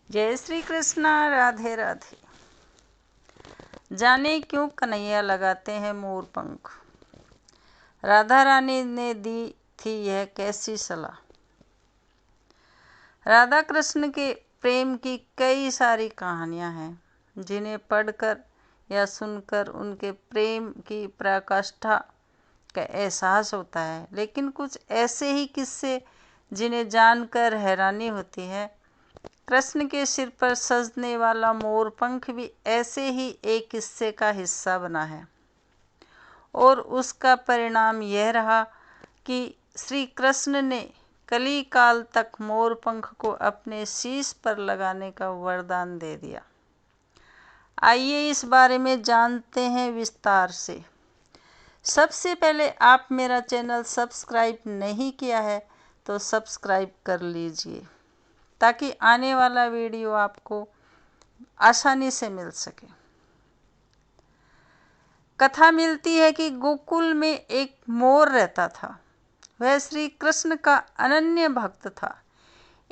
जय श्री कृष्णा। राधे राधे। जाने क्यों कन्हैया लगाते हैं मोर पंख। राधा रानी ने दी थी यह कैसी सलाह। राधा कृष्ण के प्रेम की कई सारी कहानियां हैं जिन्हें पढ़कर या सुनकर उनके प्रेम की पराकाष्ठा का एहसास होता है, लेकिन कुछ ऐसे ही किस्से जिन्हें जानकर हैरानी होती है। कृष्ण के सिर पर सजने वाला मोर पंख भी ऐसे ही एक किस्से का हिस्सा बना है और उसका परिणाम यह रहा कि श्री कृष्ण ने कली काल तक मोर पंख को अपने शीश पर लगाने का वरदान दे दिया। आइए इस बारे में जानते हैं विस्तार से। सबसे पहले आप मेरा चैनल सब्सक्राइब नहीं किया है तो सब्सक्राइब कर लीजिए ताकि आने वाला वीडियो आपको आसानी से मिल सके। कथा मिलती है कि गोकुल में एक मोर रहता था। वह श्री कृष्ण का अनन्य भक्त था।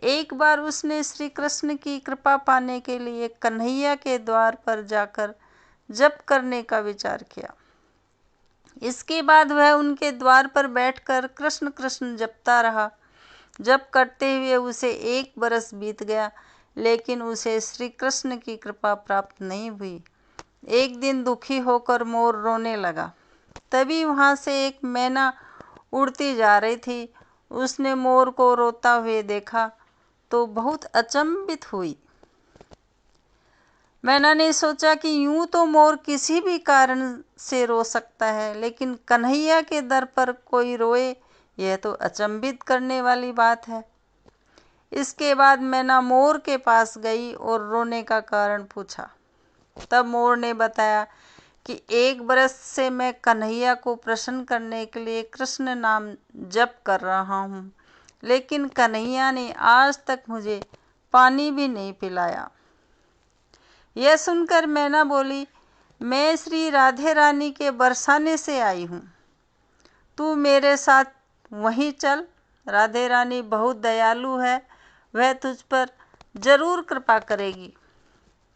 एक बार उसने श्री कृष्ण की कृपा पाने के लिए कन्हैया के द्वार पर जाकर जप करने का विचार किया। इसके बाद वह उनके द्वार पर बैठकर कृष्ण कृष्ण जपता रहा। जप करते हुए उसे 1 बरस बीत गया, लेकिन उसे श्री कृष्ण की कृपा प्राप्त नहीं हुई। एक दिन दुखी होकर मोर रोने लगा। तभी वहां से एक मैना उड़ती जा रही थी। उसने मोर को रोता हुए देखा तो बहुत अचंभित हुई। मैना ने सोचा कि यूं तो मोर किसी भी कारण से रो सकता है, लेकिन कन्हैया के दर पर कोई रोए, यह तो अचंभित करने वाली बात है। इसके बाद मैना मोर के पास गई और रोने का कारण पूछा। तब मोर ने बताया कि 1 बरस से मैं कन्हैया को प्रसन्न करने के लिए कृष्ण नाम जप कर रहा हूँ, लेकिन कन्हैया ने आज तक मुझे पानी भी नहीं पिलाया। यह सुनकर मैना बोली, मैं श्री राधे रानी के बरसाने से आई हूँ, तू मेरे साथ वहीं चल। राधे रानी बहुत दयालु है, वह तुझ पर जरूर कृपा करेगी।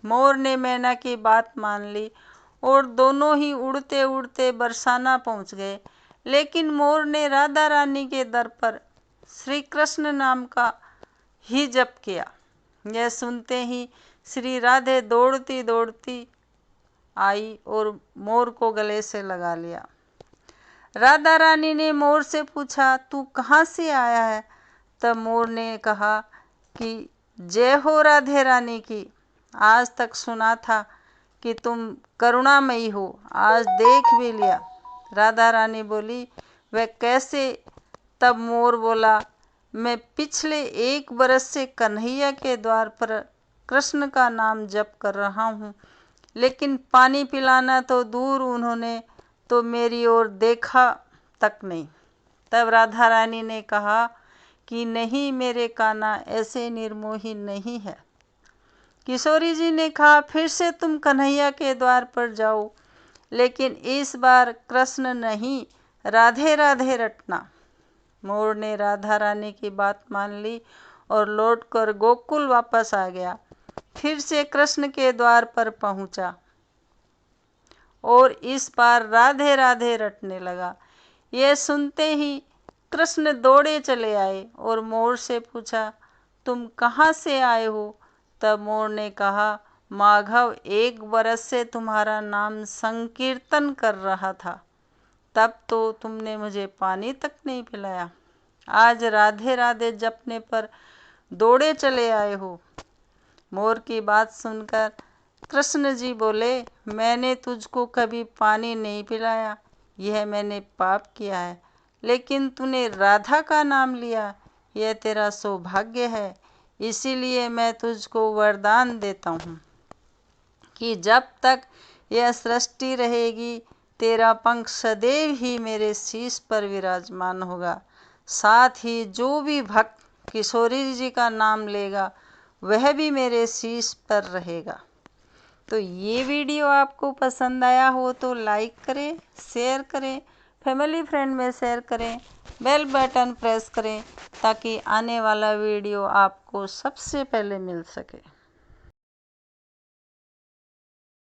मोर ने मैना की बात मान ली और दोनों ही उड़ते उड़ते बरसाना पहुंच गए, लेकिन मोर ने राधा रानी के दर पर श्री कृष्ण नाम का ही जप किया। यह सुनते ही श्री राधे दौड़ती दौड़ती आई और मोर को गले से लगा लिया। राधा रानी ने मोर से पूछा, तू कहाँ से आया है? तब मोर ने कहा कि जय हो राधे रानी की। आज तक सुना था कि तुम करुणामयी हो, आज देख भी लिया। राधा रानी बोली, वह कैसे? तब मोर बोला, मैं पिछले 1 बरस से कन्हैया के द्वार पर कृष्ण का नाम जप कर रहा हूँ, लेकिन पानी पिलाना तो दूर, उन्होंने तो मेरी ओर देखा तक नहीं। तब राधा रानी ने कहा कि नहीं मेरे कान्हा, ऐसे निर्मोही नहीं है। किशोरी जी ने कहा, फिर से तुम कन्हैया के द्वार पर जाओ, लेकिन इस बार कृष्ण नहीं, राधे राधे रटना। मोर ने राधा रानी की बात मान ली और लौटकर गोकुल वापस आ गया। फिर से कृष्ण के द्वार पर पहुंचा और इस बार राधे राधे रटने लगा। यह सुनते ही कृष्ण दौड़े चले आए और मोर से पूछा, तुम कहाँ से आए हो? तब मोर ने कहा, माधव 1 बरस से तुम्हारा नाम संकीर्तन कर रहा था, तब तो तुमने मुझे पानी तक नहीं पिलाया। आज राधे राधे जपने पर दौड़े चले आए हो। मोर की बात सुनकर कृष्ण जी बोले, मैंने तुझको कभी पानी नहीं पिलाया, यह मैंने पाप किया है, लेकिन तूने राधा का नाम लिया, यह तेरा सौभाग्य है। इसीलिए मैं तुझको वरदान देता हूँ कि जब तक यह सृष्टि रहेगी, तेरा पंख सदैव ही मेरे शीश पर विराजमान होगा। साथ ही जो भी भक्त किशोरी जी का नाम लेगा, वह भी मेरे शीश पर रहेगा। तो ये वीडियो आपको पसंद आया हो तो लाइक करें, शेयर करें, फैमिली फ्रेंड में शेयर करें, बेल बटन प्रेस करें ताकि आने वाला वीडियो आपको सबसे पहले मिल सके।